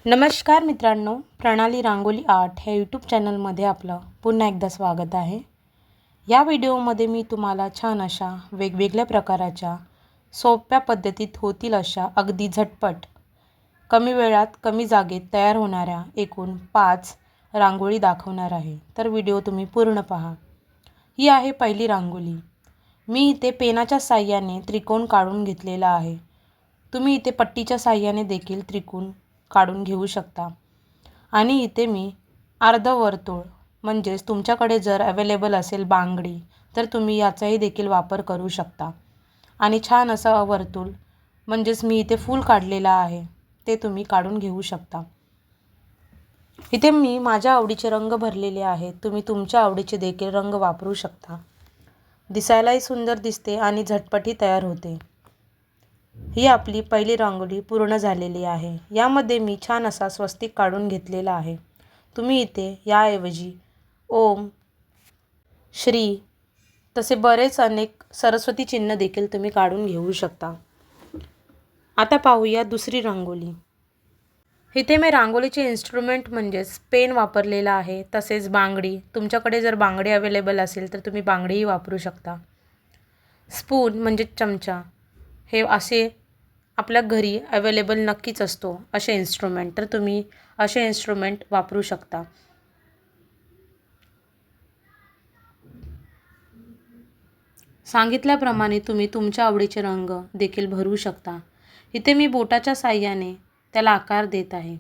नमस्कार मित्रांनो, प्रणाली रांगोली आर्ट ह्या यूट्यूब चॅनलमध्ये आपलं पुन्हा एकदा स्वागत आहे। या व्हिडिओमध्ये मी तुम्हाला छान अशा वेगवेगळ्या प्रकाराच्या सोप्या पद्धतीत होतील अशा अगदी झटपट कमी वेळात कमी जागेत तयार होणाऱ्या एकूण 5 रांगोळी दाखवणार आहे। तर व्हिडिओ तुम्ही पूर्ण पहा। ही आहे पहिली रांगोळी। मी इथे पेनाच्या साहाय्याने त्रिकोण काढून घेतलेला आहे। तुम्ही इथे पट्टीच्या साहाय्याने देखील त्रिकोण काढून घेऊ शकता। आणि इथे मी अर्धवर्तुळ म्हणजेच तुमच्याकडे जर अवेलेबल असेल बांगडी तर तुम्ही याचाही देखील वापर करू शकता। आणि छान असा वर्तुळ म्हणजेच मी इथे फूल काढलेला आहे ते तुम्ही काढून घेऊ शकता। इथे मी माझ्या आवडीचे रंग भरलेले आहेत, तुम्ही तुमच्या आवडीचे देखील रंग वापरू शकता। दिसायलाही सुंदर दिसते आणि झटपटही तयार होते। ही आपली पहिली रांगोळी पूर्ण झालेली आहे। यामध्ये मी छान असा स्वस्तिक काढून घेतलेला आहे। तुम्ही इथे याऐवजी ओम, श्री तसे बरेच अनेक सरस्वती चिन्ह देखील तुम्ही काढून घेऊ शकता। आता पाहूया दुसरी रांगोळी। इथे मी रांगोळीचे इन्स्ट्रुमेंट म्हणजेच पेन वापरलेला आहे, तसेच बांगडी। तुमच्याकडे जर बांगडी अवेलेबल असेल तर तुम्ही बांगडीही वापरू शकता। स्पून म्हणजे चमचा, हे असे आपल्या घरी अवेलेबल नक्कीच असतो असे इन्स्ट्रुमेंट, तर तुम्ही असे इन्स्ट्रुमेंट वापरू शकता। सांगितल्याप्रमाणे तुम्ही तुमच्या आवडीचे रंग देखील भरू शकता। इथे मी बोटाच्या साहाय्याने त्याला आकार देत आहे।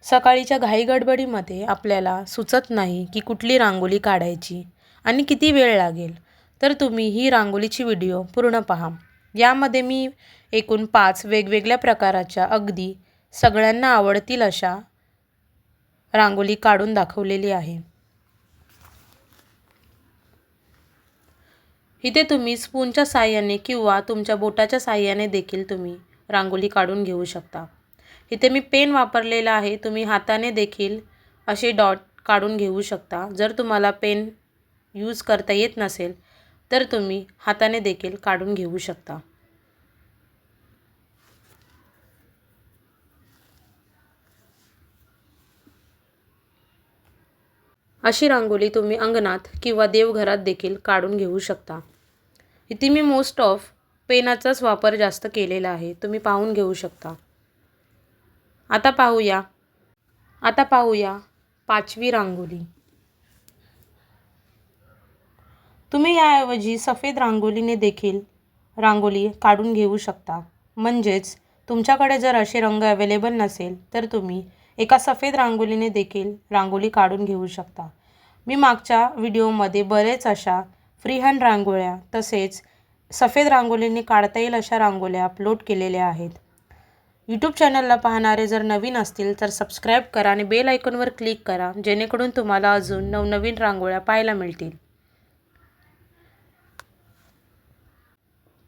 सकाळीच्या घाईगडबडीमध्ये आपल्याला सुचत नाही की कुठली रांगोळी काढायची आणि किती वेळ लागेल, तर तुम्ही ही रांगोळीची व्हिडिओ पूर्ण पहा। यामध्ये मी एकूण 5 वेगवेगळ्या प्रकाराच्या अगदी सगळ्यांना आवडतील अशा रांगोळी काढून दाखवलेली आहे। इथे तुम्ही स्पूनच्या साहाय्याने किंवा तुमच्या बोटाच्या साहाय्याने देखील तुम्ही रांगोळी काढून घेऊ शकता। इथे मी पेन वापरलेला आहे, तुम्ही हाताने देखील असे डॉट काढून घेऊ शकता। जर तुम्हाला पेन यूज करता येत नसेल तर तुम्ही हाताने देखील काढून घेऊ शकता। अशी रांगोळी तुम्ही अंगणात किंवा देवघरात देखील काढून घेऊ शकता। इथे मी मोस्ट ऑफ पेनाचाच वापर जास्त केलेला आहे, तुम्ही पाहून घेऊ शकता। आता पाहूया 5वी रांगोळी। तुम्ही याऐवजी सफेद रांगोळीने देखील रांगोळी काढून घेऊ शकता। म्हणजेच तुमच्याकडे जर असे रंग अवेलेबल नसेल तर तुम्ही एका सफेद रांगोळीने देखील रांगोळी काढून घेऊ शकता। मी मागच्या व्हिडिओमध्ये बरेच अशा फ्रीहँड रांगोळ्या तसेच सफेद रांगोळीने काढता येईल अशा रांगोळ्या अपलोड केलेल्या आहेत। यूट्यूब चॅनलला पाहणारे जर नवीन असतील तर सबस्क्राईब करा आणि बेल आयकॉनवर क्लिक करा, जेणेकरून तुम्हाला अजून नवनवीन रांगोळ्या पाहायला मिळतील।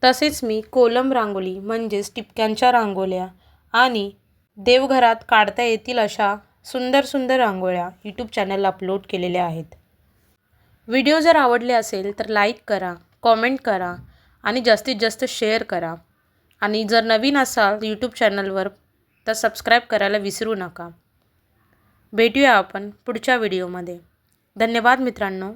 तसेच मी कोलम रांगोळी म्हणजेच टिपक्यांच्या रांगोळ्या आणि देवघरात काढता येतील अशा सुंदर सुंदर रांगोळ्या यूट्यूब चॅनलला अपलोड केलेल्या आहेत। व्हिडिओ जर आवडले असेल तर लाईक करा, कॉमेंट करा आणि जास्तीत जास्त शेअर करा। आणि जर नवीन असाल यूट्यूब चॅनलवर तर सबस्क्राईब करायला विसरू नका। भेटूया आपण पुढच्या व्हिडिओमध्ये। धन्यवाद मित्रांनो।